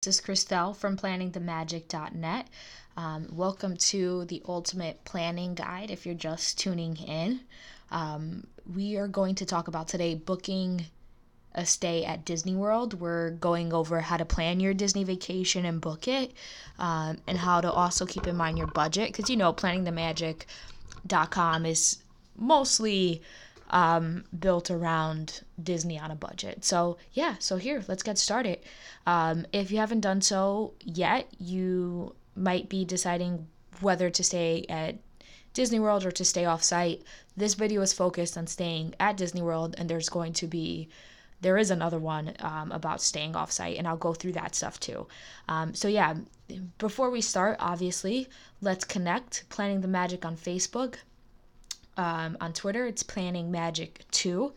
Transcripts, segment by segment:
This is Christelle from planningthemagic.net. Welcome to the Ultimate Planning Guide if you're just tuning in. We are going to talk about today booking a stay at Disney World. We're going over how to plan your Disney vacation and book it, and how to also keep in mind your budget, because planningthemagic.com is mostly built around Disney on a budget. So here, let's get started. If you haven't done so yet, you might be deciding whether to stay at Disney World or to stay off site. This video is focused on staying at Disney World, and there is another one about staying off site, and I'll go through that stuff too. Before we start, obviously, let's connect. Planning the Magic on Facebook. On Twitter, it's Planning Magic 2.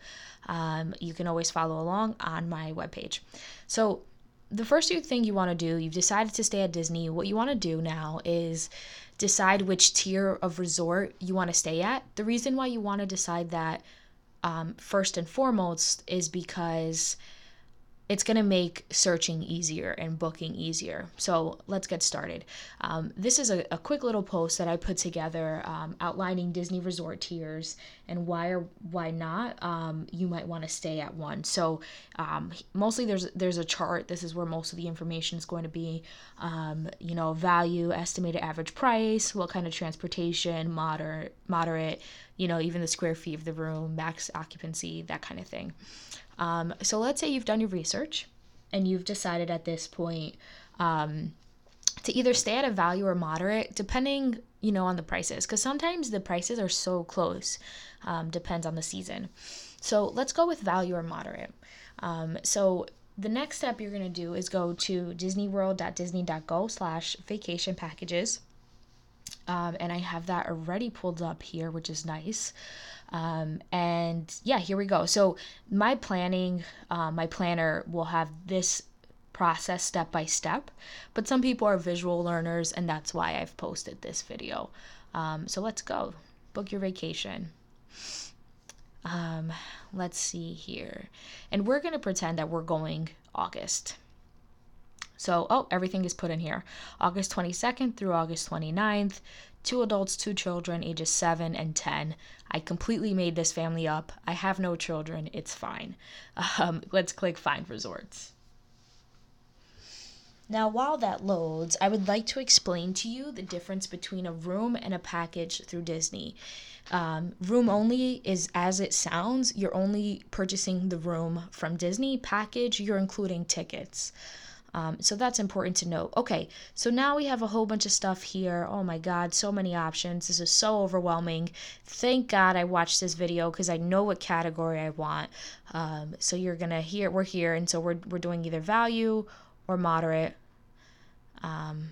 You can always follow along on my webpage. So the first thing you want to do, you've decided to stay at Disney. What you want to do now is decide which tier of resort you want to stay at. The reason why you want to decide that first and foremost is because it's going to make searching easier and booking easier. So let's get started. This is a quick little post that I put together outlining Disney resort tiers and why or why not you might want to stay at one. So mostly there's a chart. This is where most of the information is going to be. Value, estimated average price, what kind of transportation, moderate, even the square feet of the room, max occupancy, that kind of thing. So let's say you've done your research and you've decided at this point to either stay at a value or moderate, depending, on the prices, because sometimes the prices are so close, depends on the season. So let's go with value or moderate. So the next step you're going to do is go to disneyworld.disney.go/vacation packages. And I have that already pulled up here, which is nice. Here we go. So my planner will have this process step by step, but some people are visual learners, and that's why I've posted this video. So let's go. Book your vacation. Let's see here. And we're going to pretend that we're going August. So, everything is put in here. August 22nd through August 29th, 2 adults, 2 children, ages 7 and 10. I completely made this family up. I have no children. It's fine. Let's click Find Resorts. Now, while that loads, I would like to explain to you the difference between a room and a package through Disney. Room only is as it sounds. You're only purchasing the room from Disney. Package, you're including tickets. So that's important to note. Okay, so now we have a whole bunch of stuff here. Oh my God, so many options. This is so overwhelming. Thank God I watched this video because I know what category I want. So we're here, and so we're doing either value or moderate. And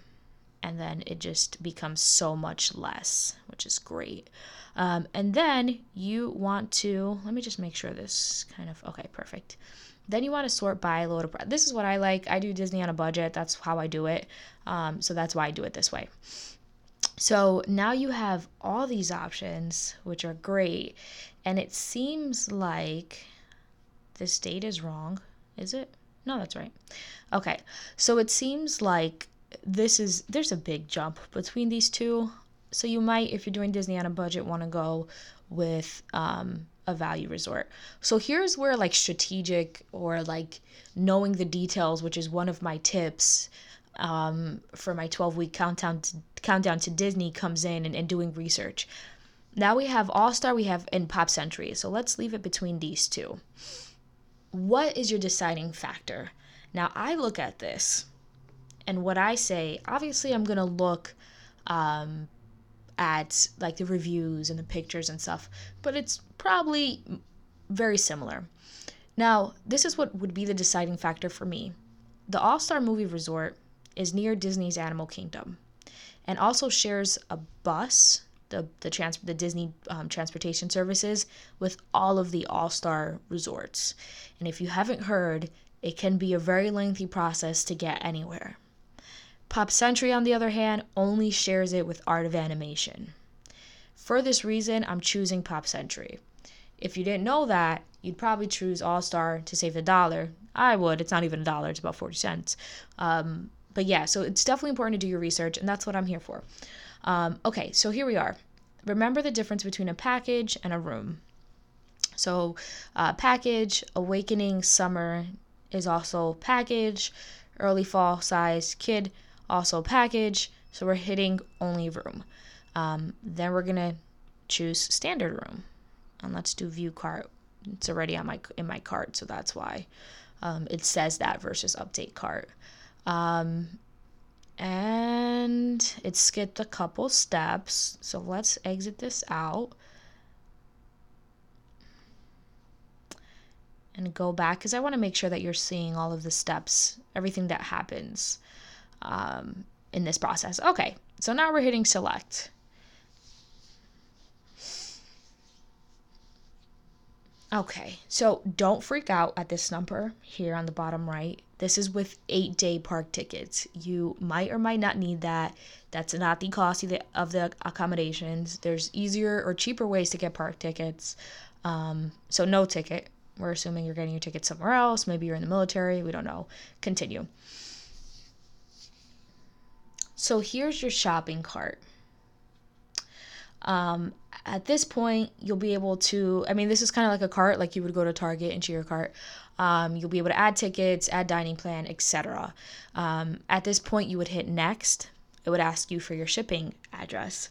then it just becomes so much less, which is great. And then you want to, let me just make sure this okay, perfect. Then you want to sort by load of price. This is what I like. I do Disney on a budget. That's how I do it. So that's why I do it this way. So now you have all these options, which are great. And it seems like this date is wrong. Is it? No, that's right. Okay. So it seems like there's a big jump between these two. So you might, if you're doing Disney on a budget, want to go with a value resort. So here's where strategic or knowing the details, which is one of my tips for my 12-week countdown to Disney, comes in and doing research. Now we have All-Star, we have in Pop Century. So let's leave it between these two. What is your deciding factor? Now I look at this and what I say, obviously I'm going to look at the reviews and the pictures and stuff, but it's probably very similar. Now, this is what would be the deciding factor for me. The All-Star Movie Resort is near Disney's Animal Kingdom and also shares a bus, the Disney transportation services, with all of the All-Star resorts. And if you haven't heard, it can be a very lengthy process to get anywhere. Pop Century, on the other hand, only shares it with Art of Animation. For this reason, I'm choosing Pop Century. If you didn't know that, you'd probably choose All-Star to save the dollar. I would. It's not even a dollar. It's about 40 cents. But yeah, so it's definitely important to do your research, and that's what I'm here for. Okay, so here we are. Remember the difference between a package and a room. So package, awakening summer is also package, early fall size kid, also package. So we're hitting only room. Then we're going to choose standard room. And let's do view cart. It's already in my cart, so that's why it says that versus update cart. And it skipped a couple steps, so let's exit this out and go back, because I want to make sure that you're seeing all of the steps, everything that happens in this process. Okay, so now we're hitting select. Okay, so don't freak out at this number here on the bottom right. This is with 8-day park tickets. You might or might not need that. That's not the cost of the accommodations. There's easier or cheaper ways to get park tickets. So no ticket. We're assuming you're getting your ticket somewhere else. Maybe you're in the military. We don't know. Continue. So here's your shopping cart. At this point, you'll be able to, this is kind of like a cart, like you would go to Target into your cart. You'll be able to add tickets, add dining plan, etc. At this point, you would hit next. It would ask you for your shipping address.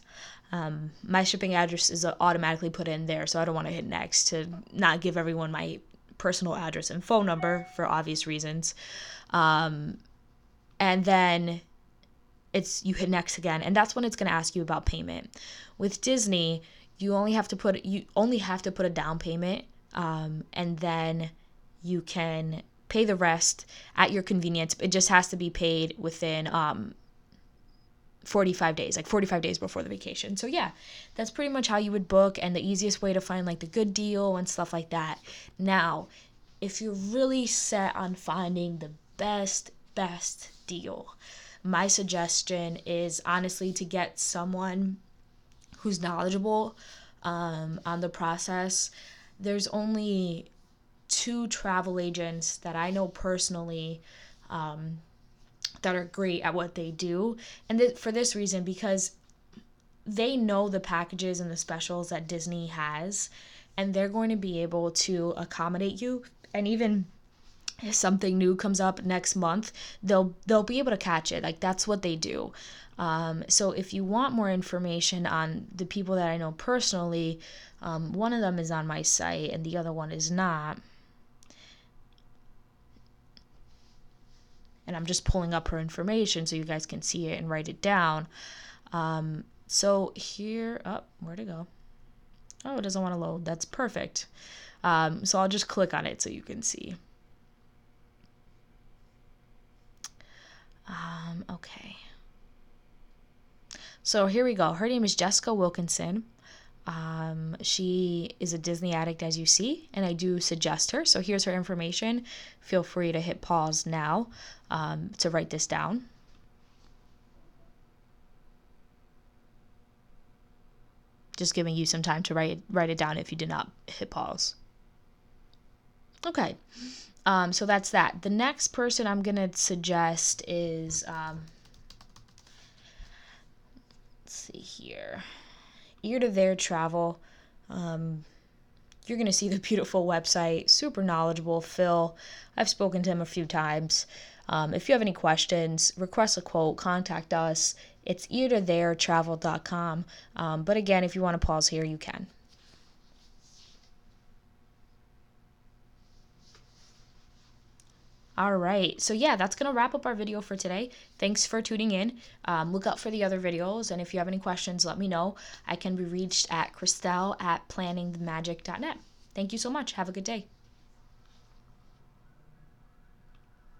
My shipping address is automatically put in there, so I don't want to hit next to not give everyone my personal address and phone number for obvious reasons. And then you hit next again, and that's when it's going to ask you about payment. With Disney, you only have to put a down payment, and then you can pay the rest at your convenience. It just has to be paid within 45 days, like 45 days before the vacation. So yeah, that's pretty much how you would book, and the easiest way to find like the good deal and stuff like that. Now, if you're really set on finding the best deal, my suggestion is honestly to get someone who's knowledgeable on the process. There's only 2 travel agents that I know personally that are great at what they do. And for this reason, because they know the packages and the specials that Disney has, and they're going to be able to accommodate you. And even if something new comes up next month, they'll be able to catch it. Like, that's what they do. So if you want more information on the people that I know personally, one of them is on my site and the other one is not. And I'm just pulling up her information so you guys can see it and write it down. So here, where'd it go? Oh, it doesn't want to load. That's perfect. So I'll just click on it so you can see. Okay. So here we go. Her name is Jessica Wilkinson. She is a Disney addict, as you see, and I do suggest her. So here's her information. Feel free to hit pause now to write this down. Just giving you some time to write it down if you did not hit pause. Okay. So that's that. The next person I'm going to suggest is, let's see here, Ear to There Travel. You're going to see the beautiful website, super knowledgeable. Phil, I've spoken to him a few times. If you have any questions, request a quote, contact us. It's eartotheretravel.com. But again, if you want to pause here, you can. All right, so yeah, that's going to wrap up our video for today. Thanks for tuning in. Look out for the other videos, and if you have any questions, let me know. I can be reached at Christelle@planningthemagic.net. Thank you so much. Have a good day.